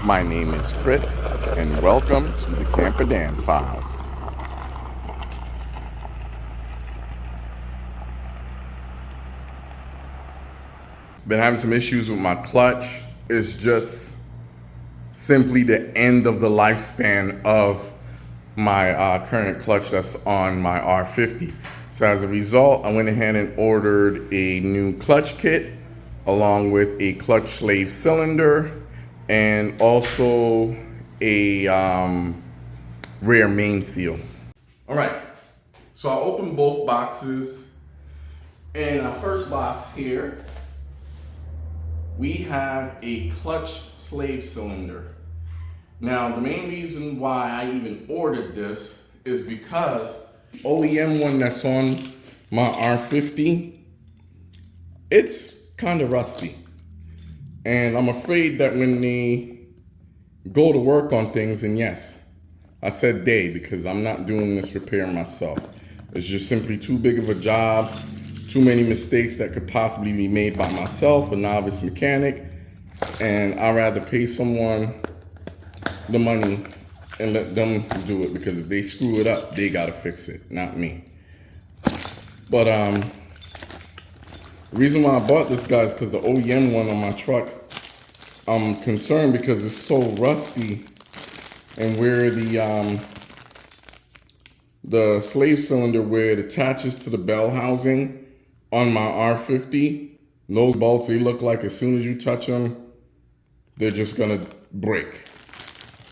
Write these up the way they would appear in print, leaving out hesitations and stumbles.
My name is Chris, and welcome to the Camper Dan Files. Been having some issues with my clutch. It's just simply the end of the lifespan of my current clutch that's on my R50. So as a result, I went ahead and ordered a new clutch kit along with a clutch slave cylinder and also a rear main seal. All right, so I opened both boxes. In our first box here, we have a clutch slave cylinder. Now, the main reason why I even ordered this is because the OEM one that's on my R50, it's kind of rusty. And I'm afraid that when they go to work on things, and yes, I said they because I'm not doing this repair myself. It's just simply too big of a job, too many mistakes that could possibly be made by myself, a novice mechanic, and I'd rather pay someone the money and let them do it, because if they screw it up, they gotta fix it, not me. But the reason why I bought this, guys, because the OEM one on my truck, I'm concerned because it's so rusty, and where the slave cylinder, where it attaches to the bell housing on my R50, those bolts, they look like as soon as you touch them, they're just gonna break.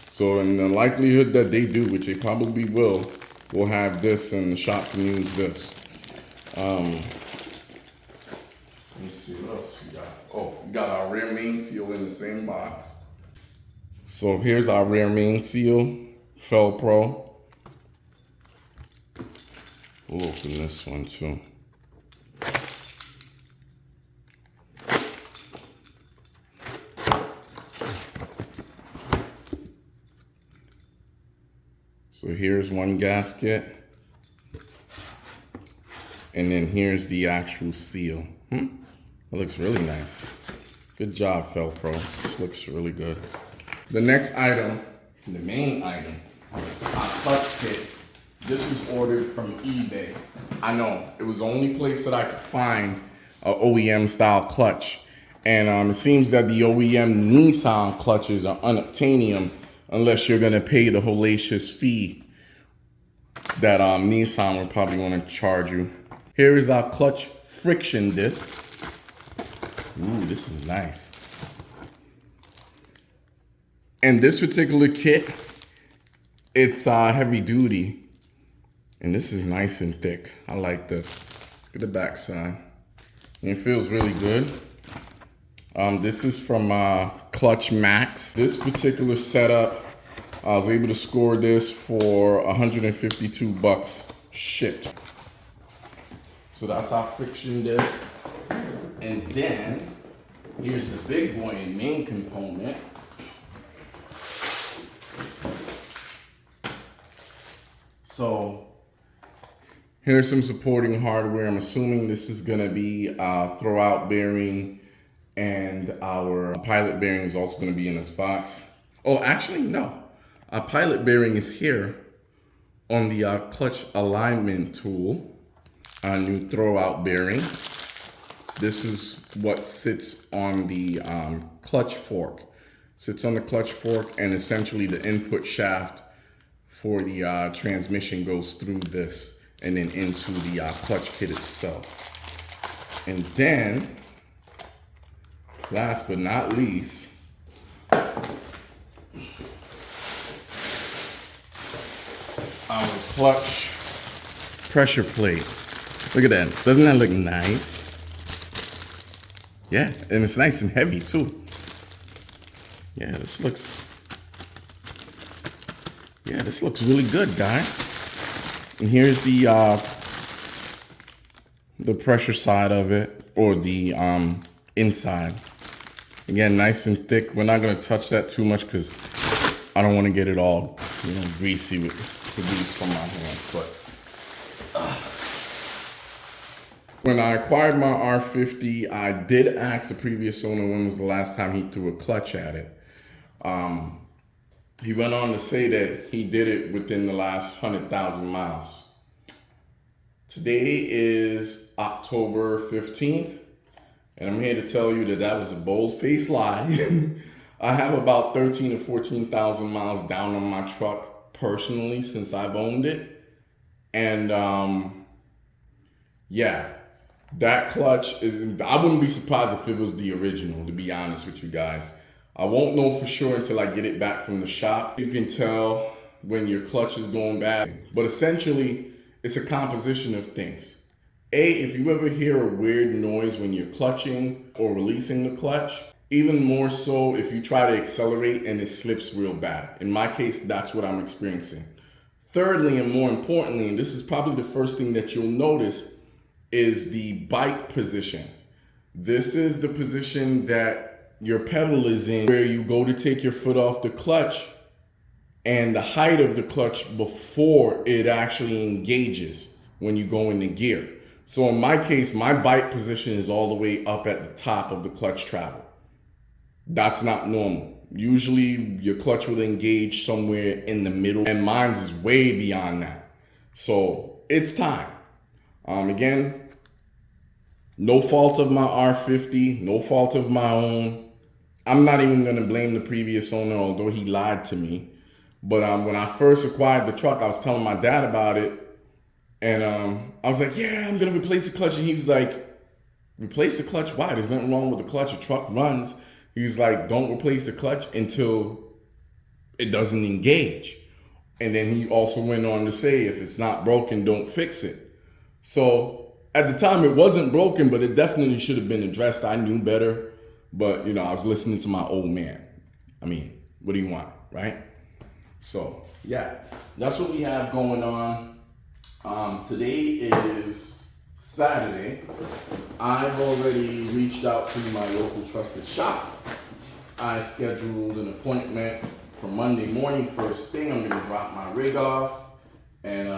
So in the likelihood that they do, which they probably will, we'll have this and the shop can use this. Let me see what else we got. Oh, we got our rear main seal in the same box. So here's our rear main seal, Felpro. We'll open this one too. So here's one gasket, and then here's the actual seal. It looks really nice. Good job, Felpro. This looks really good. The next item, the main item, our clutch kit. This was ordered from eBay. I know, it was the only place that I could find an OEM style clutch. And it seems that the OEM Nissan clutches are unobtainium unless you're gonna pay the hellacious fee that Nissan would probably wanna charge you. Here is our clutch friction disc. Ooh, this is nice. And this particular kit, it's heavy duty. And this is nice and thick. I like this. Look at the back side. And it feels really good. This is from Clutch Max. This particular setup, I was able to score this for 152 bucks shipped. So that's our friction disc. And then here's the big boy and main component. So here's some supporting hardware. I'm assuming this is gonna be throwout bearing, and our pilot bearing is also gonna be in this box. Oh, actually, no. Our pilot bearing is here on the clutch alignment tool, our new throwout bearing. This is what sits on the clutch fork. Sits on the clutch fork, and essentially the input shaft for the transmission goes through this and then into the clutch kit itself. And then, last but not least, our clutch pressure plate. Look at that. Doesn't that look nice? Yeah, and it's nice and heavy too. Yeah, this looks really good, guys. And here's the pressure side of it, or the inside. Again, nice and thick. We're not gonna touch that too much because I don't want to get it all, greasy with grease from my hands. But when I acquired my R50, I did ask the previous owner when was the last time he threw a clutch at it. He went on to say that he did it within the last 100,000 miles. Today is October 15th, and I'm here to tell you that that was a bold-faced lie. I have about 13 or 14,000 miles down on my truck personally since I've owned it. And yeah, that clutch is, I wouldn't be surprised if it was the original, to be honest with you guys. I won't know for sure until I get it back from the shop. You can tell when your clutch is going bad. But essentially, it's a composition of things. If you ever hear a weird noise when you're clutching or releasing the clutch, even more so if you try to accelerate and it slips real bad. In my case, that's what I'm experiencing. Thirdly, and more importantly, and this is probably the first thing that you'll notice, is the bite position. This is the position that your pedal is in, where you go to take your foot off the clutch and the height of the clutch before it actually engages when you go into gear. So in my case, my bite position is all the way up at the top of the clutch travel. That's not normal. Usually your clutch will engage somewhere in the middle, and mine's is way beyond that. So it's time. Again, no fault of my R50, no fault of my own. I'm not even gonna blame the previous owner, although he lied to me. But when I first acquired the truck, I was telling my dad about it. And I was like, yeah, I'm gonna replace the clutch. And he was like, replace the clutch? Why? There's nothing wrong with the clutch. The truck runs. He's like, don't replace the clutch until it doesn't engage. And then he also went on to say, if it's not broken, don't fix it. So at the time it wasn't broken, but it definitely should have been addressed. I knew better, but you know, I was listening to my old man. I mean, what do you want, right? So yeah, that's what we have going on. Today is Saturday. I've already reached out to my local trusted shop. I scheduled an appointment for Monday morning. First thing, I'm gonna drop my rig off, and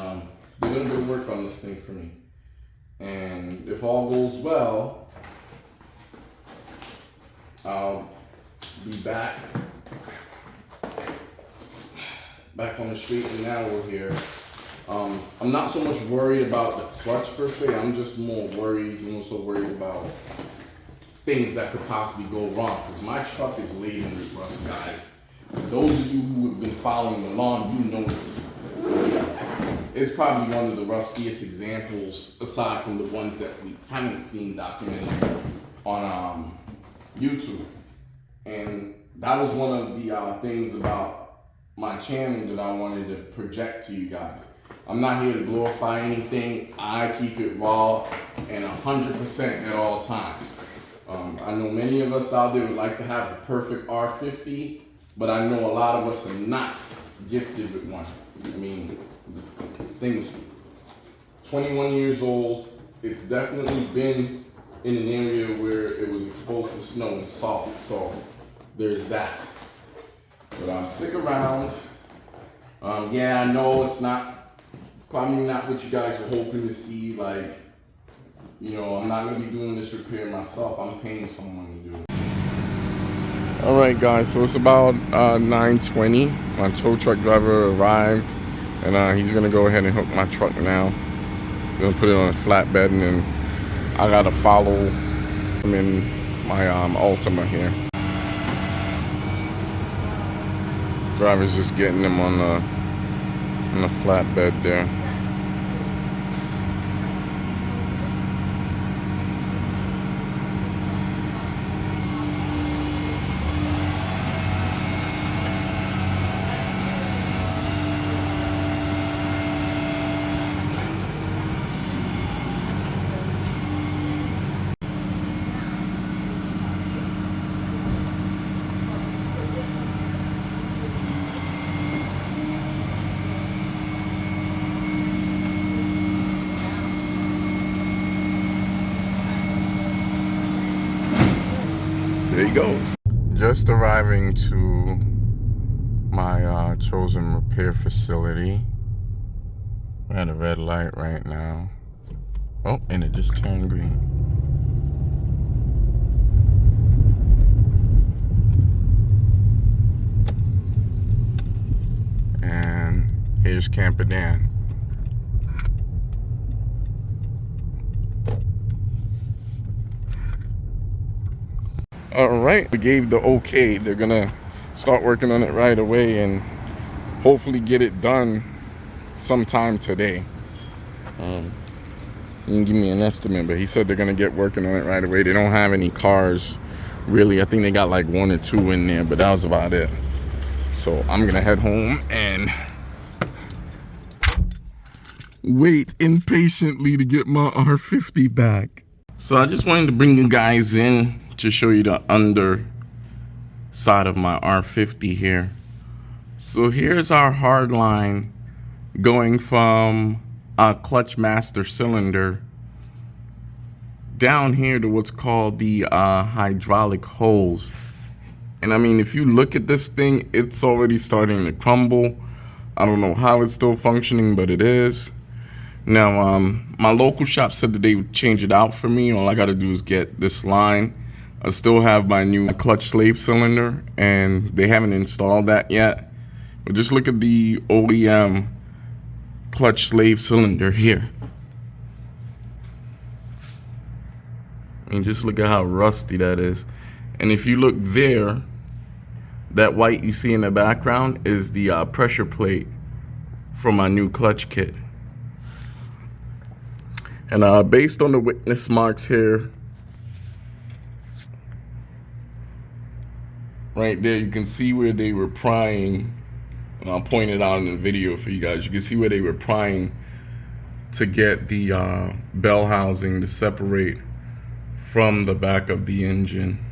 they're gonna do work on this thing for me. And if all goes well, I'll be back on the straight and narrow here. I'm not so much worried about the clutch per se. I'm just more so worried about things that could possibly go wrong, because my truck is laden with rust, guys. For those of you who have been following along, you know this. It's probably one of the rustiest examples, aside from the ones that we haven't seen documented on YouTube. And that was one of the things about my channel that I wanted to project to you guys. I'm not here to glorify anything. I keep it raw and 100% at all times. I know many of us out there would like to have the perfect R50, but I know a lot of us are not gifted with one. I mean, the thing's 21 years old. It's definitely been in an area where it was exposed to snow and salt, so there's that. But stick around. Yeah, I know it's probably not what you guys were hoping to see. Like, you know, I'm not gonna be doing this repair myself. I'm paying someone to do it. All right, guys. So it's about 9:20. My tow truck driver arrived, and he's gonna go ahead and hook my truck now. Gonna put it on a flatbed, and then I gotta follow him in my Altima here. Driver's just getting them on the flatbed there. There he goes. Just arriving to my chosen repair facility. We're at a red light right now. Oh, and it just turned green. Here's Camper Dan. All right, we gave the okay. They're gonna start working on it right away and hopefully get it done sometime today. He didn't give me an estimate, but he said they're gonna get working on it right away. They don't have any cars, really. I think they got like 1 or 2 in there, but that was about it. So I'm gonna head home and wait impatiently to get my R50 back. So I just wanted to bring you guys in to show you the under side of my R50 here. So here's our hard line going from a clutch master cylinder down here to what's called the hydraulic hose. And I mean, if you look at this thing, it's already starting to crumble. I don't know how it's still functioning, but it is. Now, my local shop said that they would change it out for me. All I gotta do is get this line. I still have my new clutch slave cylinder, and they haven't installed that yet. But just look at the OEM clutch slave cylinder here. I mean, just look at how rusty that is. And if you look there, that white you see in the background is the pressure plate from my new clutch kit. And based on the witness marks here, right there, you can see where they were prying. And I'll point it out in the video for you guys. You can see where they were prying to get the bell housing to separate from the back of the engine.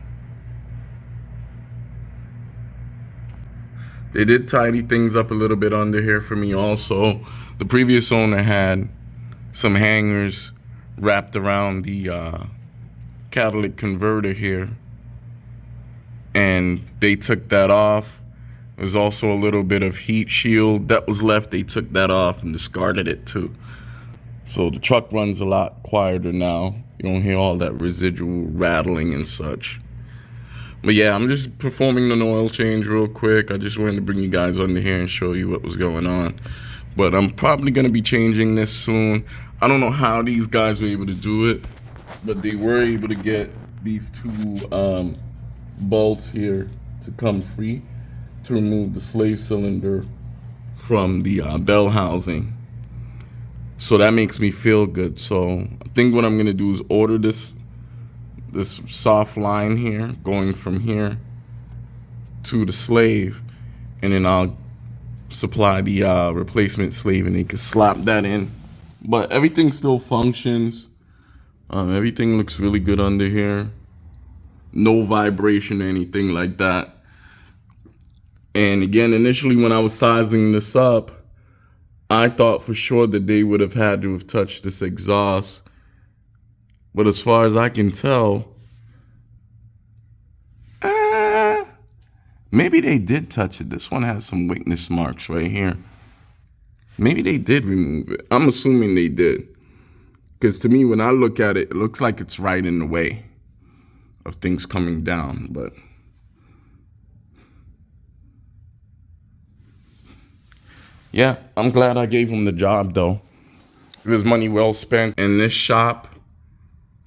They did tidy things up a little bit under here for me also. The previous owner had some hangers wrapped around the catalytic converter here, and they took that off. There's also a little bit of heat shield that was left. They took that off and discarded it too. So the truck runs a lot quieter now. You don't hear all that residual rattling and such. But yeah, I'm just performing an oil change real quick. I just wanted to bring you guys under here and show you what was going on. But I'm probably going to be changing this soon. I don't know how these guys were able to do it, but they were able to get these 2 bolts here to come free to remove the slave cylinder from the bell housing. So that makes me feel good. So I think what I'm going to do is order this soft line here going from here to the slave, and then I'll supply the replacement slave and they can slap that in. But everything still functions. Everything looks really good under here. No vibration or anything like that. And again, initially when I was sizing this up, I thought for sure that they would have had to have touched this exhaust. But as far as I can tell, maybe they did touch it. This one has some witness marks right here. Maybe they did remove it. I'm assuming they did. Because to me, when I look at it, it looks like it's right in the way of things coming down. But yeah, I'm glad I gave them the job though. It was money well spent. In this shop,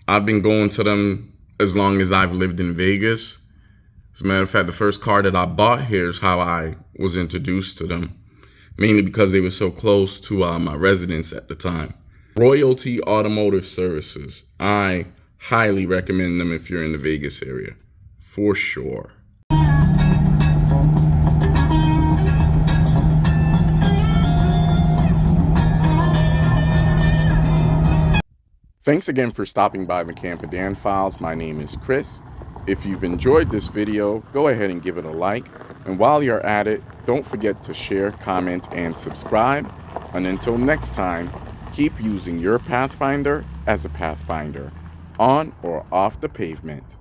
I've been going to them as long as I've lived in Vegas. As a matter of fact, the first car that I bought here is how I was introduced to them. Mainly because they were so close to my residence at the time. Royalty Automotive Services. I highly recommend them if you're in the Vegas area. For sure. Thanks again for stopping by the Camper Dan Files. My name is Chris. If you've enjoyed this video, go ahead and give it a like. And while you're at it, don't forget to share, comment, and subscribe. And until next time, keep using your Pathfinder as a Pathfinder, on or off the pavement.